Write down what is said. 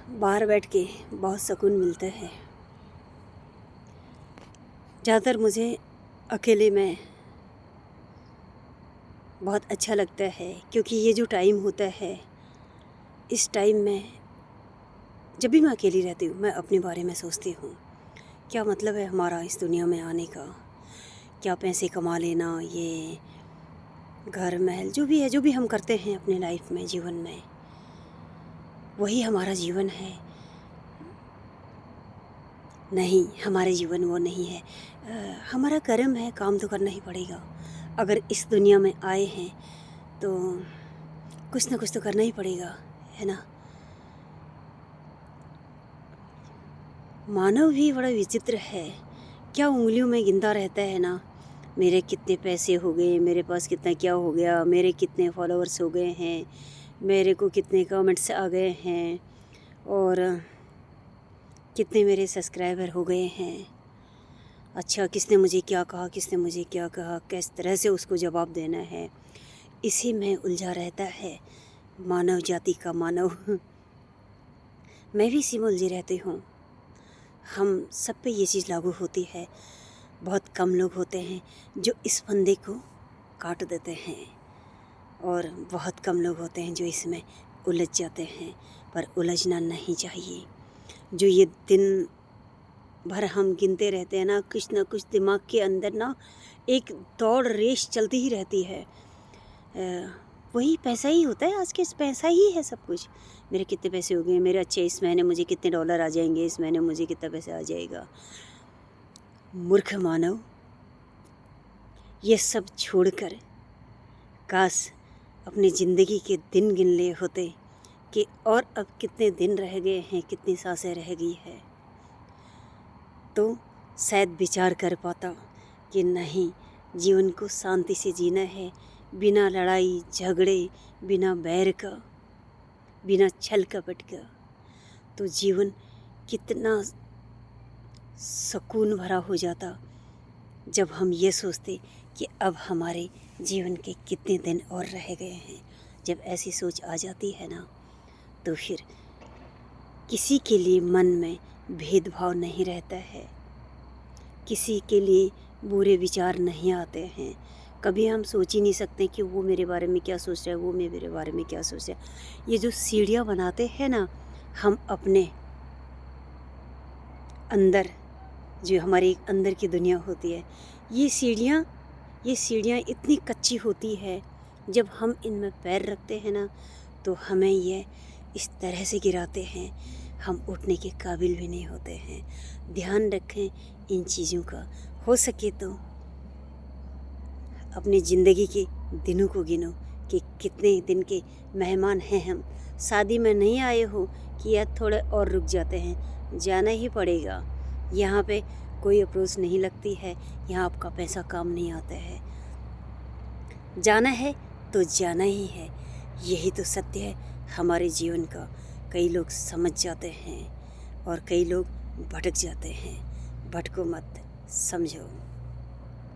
बाहर बैठ के बहुत सुकून मिलता है। ज़्यादातर मुझे अकेले में बहुत अच्छा लगता है, क्योंकि ये जो टाइम होता है, इस टाइम में जब भी मैं अकेली रहती हूँ मैं अपने बारे में सोचती हूँ, क्या मतलब है हमारा इस दुनिया में आने का, क्या पैसे कमा लेना, ये घर महल जो भी है, जो भी हम करते हैं अपने लाइफ में, जीवन में, वही हमारा जीवन है। नहीं, हमारे जीवन वो नहीं है। हमारा कर्म है, काम तो करना ही पड़ेगा। अगर इस दुनिया में आए हैं तो कुछ ना कुछ तो करना ही पड़ेगा, है ना। मानव भी बड़ा विचित्र है, क्या उंगलियों में गिनता रहता है ना, मेरे कितने पैसे हो गए, मेरे पास कितना क्या हो गया, मेरे कितने फॉलोअर्स हो गए हैं, मेरे को कितने कमेंट्स आ गए हैं, और कितने मेरे सब्सक्राइबर हो गए हैं। अच्छा, किसने मुझे क्या कहा, किसने मुझे क्या कहा, किस तरह से उसको जवाब देना है, इसी में उलझा रहता है मानव जाति का मानव। मैं भी इसी में उलझी रहती हूँ। हम सब पे ये चीज़ लागू होती है। बहुत कम लोग होते हैं जो इस फंदे को काट देते हैं, और बहुत कम लोग होते हैं जो इसमें उलझ जाते हैं। पर उलझना नहीं चाहिए। जो ये दिन भर हम गिनते रहते हैं ना, कुछ ना कुछ दिमाग के अंदर ना एक दौड़ रेस चलती ही रहती है। वही पैसा ही होता है, आज के पैसा ही है सब कुछ। मेरे कितने पैसे हो गए, मेरे अच्छे इस महीने मुझे कितने डॉलर आ जाएंगे, इस महीने मुझे कितना पैसा आ जाएगा। मूर्ख मानव, ये सब छोड़कर काश अपनी ज़िंदगी के दिन गिन ले होते कि और अब कितने दिन रह गए हैं, कितनी सांसें रह गई है, तो शायद विचार कर पाता कि नहीं, जीवन को शांति से जीना है, बिना लड़ाई झगड़े, बिना बैर का, बिना छल कपट का। तो जीवन कितना सुकून भरा हो जाता जब हम ये सोचते कि अब हमारे जीवन के कितने दिन और रह गए हैं। जब ऐसी सोच आ जाती है ना, तो फिर किसी के लिए मन में भेदभाव नहीं रहता है, किसी के लिए बुरे विचार नहीं आते हैं। कभी हम सोच ही नहीं सकते कि वो मेरे बारे में क्या सोच रहा है, वो मेरे बारे में क्या सोच रहा है। ये जो सीढ़ियाँ बनाते हैं ना हम अपने अंदर, जो हमारी अंदर की दुनिया होती है, ये सीढ़ियाँ इतनी कच्ची होती है, जब हम इनमें पैर रखते हैं ना तो हमें ये इस तरह से गिराते हैं, हम उठने के काबिल भी नहीं होते हैं। ध्यान रखें इन चीज़ों का। हो सके तो अपनी ज़िंदगी के दिनों को गिनो कि कितने दिन के मेहमान हैं हम। शादी में नहीं आए हो कि यार थोड़े और रुक जाते हैं, जाना ही पड़ेगा। यहाँ पे कोई अप्रोच नहीं लगती है, यहाँ आपका पैसा काम नहीं आता है। जाना है तो जाना ही है, यही तो सत्य है हमारे जीवन का। कई लोग समझ जाते हैं और कई लोग भटक जाते हैं। भटको मत, समझो।